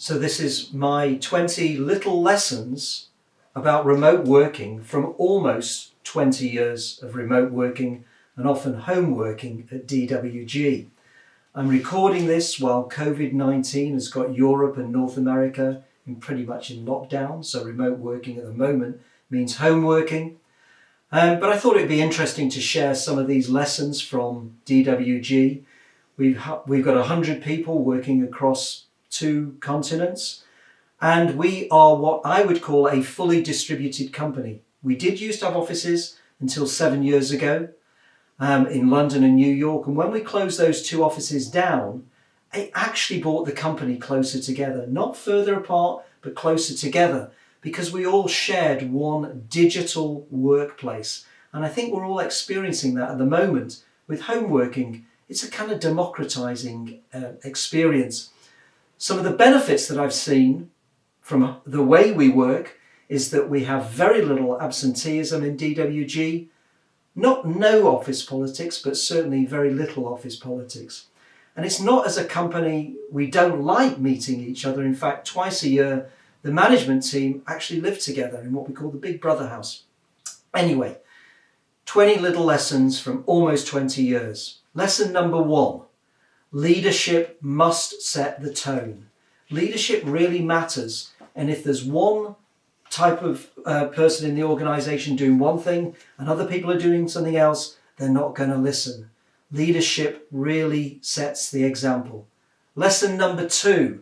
So this is my 20 little lessons about remote working from almost 20 years of remote working and often home working at DWG. I'm recording this while COVID-19 has got Europe and North America pretty much in lockdown, so remote working at the moment means home working. But I thought it'd be interesting to share some of these lessons from DWG. We've got 100 people working across 2 continents, and we are what I would call a fully distributed company. We did used to have offices until 7 years ago in London and New York, and when we closed those 2 offices down, it actually brought the company closer together, not further apart, but closer together, because we all shared one digital workplace. And I think we're all experiencing that at the moment with home working. It's a kind of democratizing experience. Some of the benefits that I've seen from the way we work is that we have very little absenteeism in DWG, not no office politics, but certainly very little office politics. And it's not as a company, we don't like meeting each other. In fact, twice a year, the management team actually live together in what we call the Big Brother house. Anyway, 20 little lessons from almost 20 years. Lesson number 1, leadership must set the tone. Leadership really matters. And if there's one type of person in the organization doing one thing and other people are doing something else, they're not going to listen. Leadership really sets the example. Lesson number 2,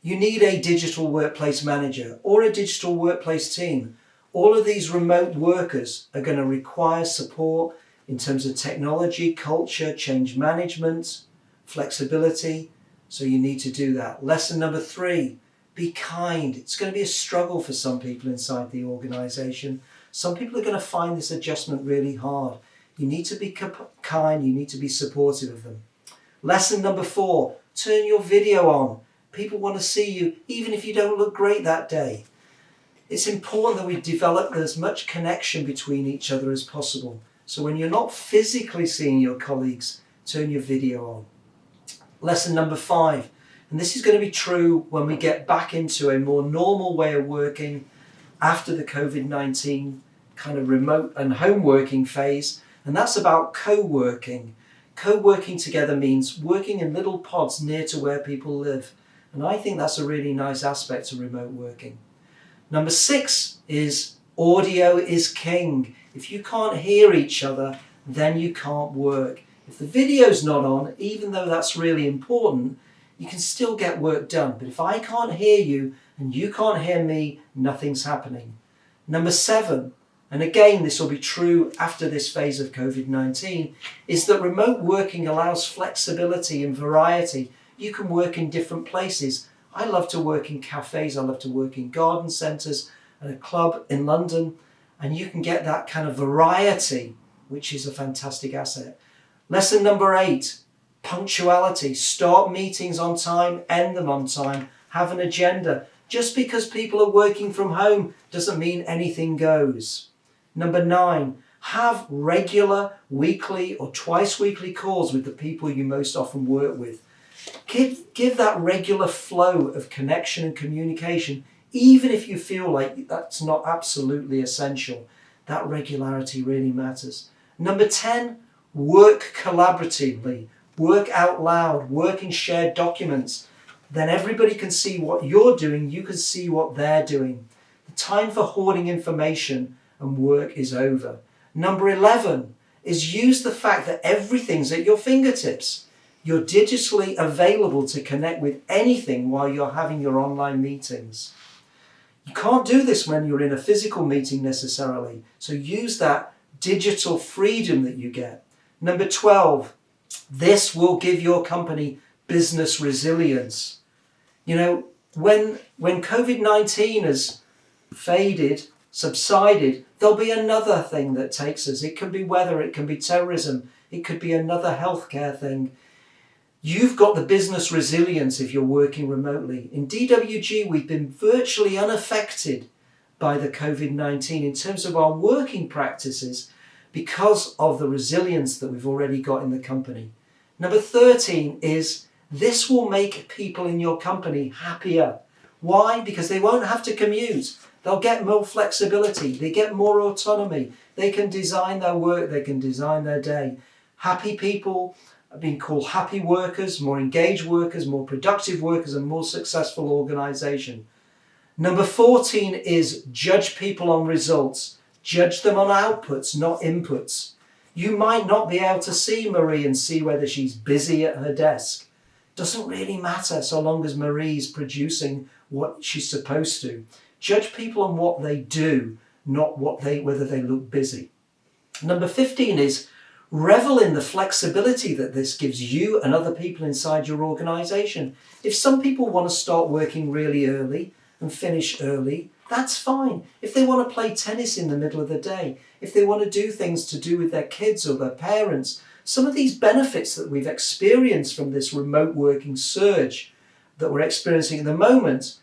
you need a digital workplace manager or a digital workplace team. All of these remote workers are going to require support in terms of technology, culture, change management, flexibility. So you need to do that. Lesson number 3, be kind. It's going to be a struggle for some people inside the organization. Some people are going to find this adjustment really hard. You need to be kind, you need to be supportive of them. Lesson number 4, turn your video on. People want to see you, even if you don't look great that day. It's important that we develop as much connection between each other as possible. So when you're not physically seeing your colleagues, turn your video on. Lesson number 5, and this is going to be true when we get back into a more normal way of working after the COVID-19 kind of remote and home working phase. And that's about co-working. Co-working together means working in little pods near to where people live. And I think that's a really nice aspect of remote working. Number 6 is audio is king. If you can't hear each other, then you can't work. If the video's not on, even though that's really important, you can still get work done. But if I can't hear you and you can't hear me, nothing's happening. Number 7, and again, this will be true after this phase of COVID-19, is that remote working allows flexibility and variety. You can work in different places. I love to work in cafes. I love to work in garden centres and a club in London. And you can get that kind of variety, which is a fantastic asset. Lesson number 8, punctuality. Start meetings on time, end them on time, have an agenda. Just because people are working from home doesn't mean anything goes. Number 9, have regular weekly or twice weekly calls with the people you most often work with. Give that regular flow of connection and communication, even if you feel like that's not absolutely essential. That regularity really matters. Number 10, work collaboratively, work out loud, work in shared documents. Then everybody can see what you're doing, you can see what they're doing. The time for hoarding information and work is over. Number 11 is use the fact that everything's at your fingertips. You're digitally available to connect with anything while you're having your online meetings. You can't do this when you're in a physical meeting necessarily, so use that digital freedom that you get. Number 12, this will give your company business resilience. You know, when COVID-19 has faded, subsided, there'll be another thing that takes us. It can be weather, it can be terrorism, it could be another healthcare thing. You've got the business resilience if you're working remotely. In DWG, we've been virtually unaffected by the COVID-19 in terms of our working practices because of the resilience that we've already got in the company. Number 13 is this will make people in your company happier. Why? Because they won't have to commute. They'll get more flexibility. They get more autonomy. They can design their work. They can design their day. Happy people are being called happy workers, more engaged workers, more productive workers, and more successful organisation. Number 14 is judge people on results. Judge them on outputs, not inputs. You might not be able to see Marie and see whether she's busy at her desk. Doesn't really matter so long as Marie's producing what she's supposed to. Judge people on what they do, not whether they look busy. Number 15 is revel in the flexibility that this gives you and other people inside your organisation. If some people want to start working really early and finish early, that's fine. If they want to play tennis in the middle of the day, if they want to do things to do with their kids or their parents, some of these benefits that we've experienced from this remote working surge that we're experiencing at the moment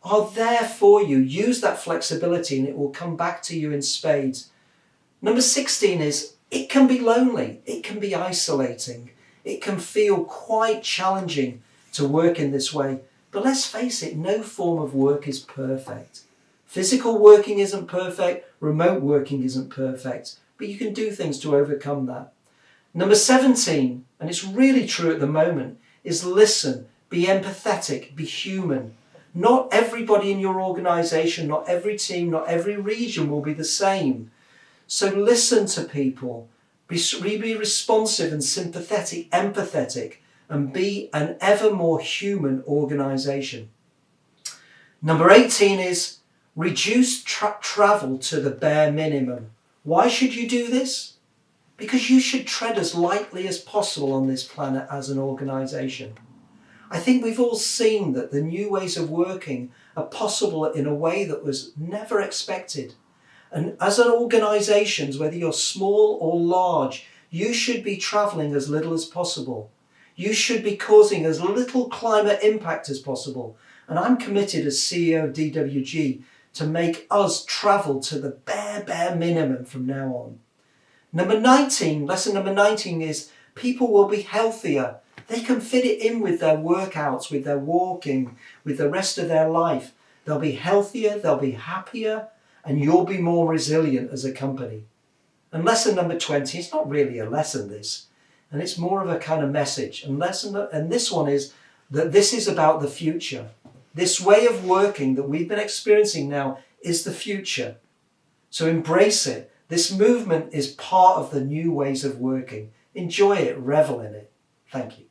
are there for you. Use that flexibility and it will come back to you in spades. Number 16 is it can be lonely. It can be isolating. It can feel quite challenging to work in this way. But let's face it, no form of work is perfect. Physical working isn't perfect. Remote working isn't perfect. But you can do things to overcome that. Number 17, and it's really true at the moment, is listen, be empathetic, be human. Not everybody in your organisation, not every team, not every region will be the same. So listen to people, be responsive and sympathetic, empathetic, and be an ever more human organisation. Number 18 is reduce travel to the bare minimum. Why should you do this? Because you should tread as lightly as possible on this planet as an organisation. I think we've all seen that the new ways of working are possible in a way that was never expected. And as an organisation, whether you're small or large, you should be travelling as little as possible. You should be causing as little climate impact as possible. And I'm committed as CEO of DWG to make us travel to the bare minimum from now on. Lesson number 19 is people will be healthier. They can fit it in with their workouts, with their walking, with the rest of their life. They'll be healthier, they'll be happier, and you'll be more resilient as a company. And lesson number 20, it's not really a lesson, this, and it's more of a kind of message. And this one is that this is about the future. This way of working that we've been experiencing now is the future. So embrace it. This movement is part of the new ways of working. Enjoy it, revel in it. Thank you.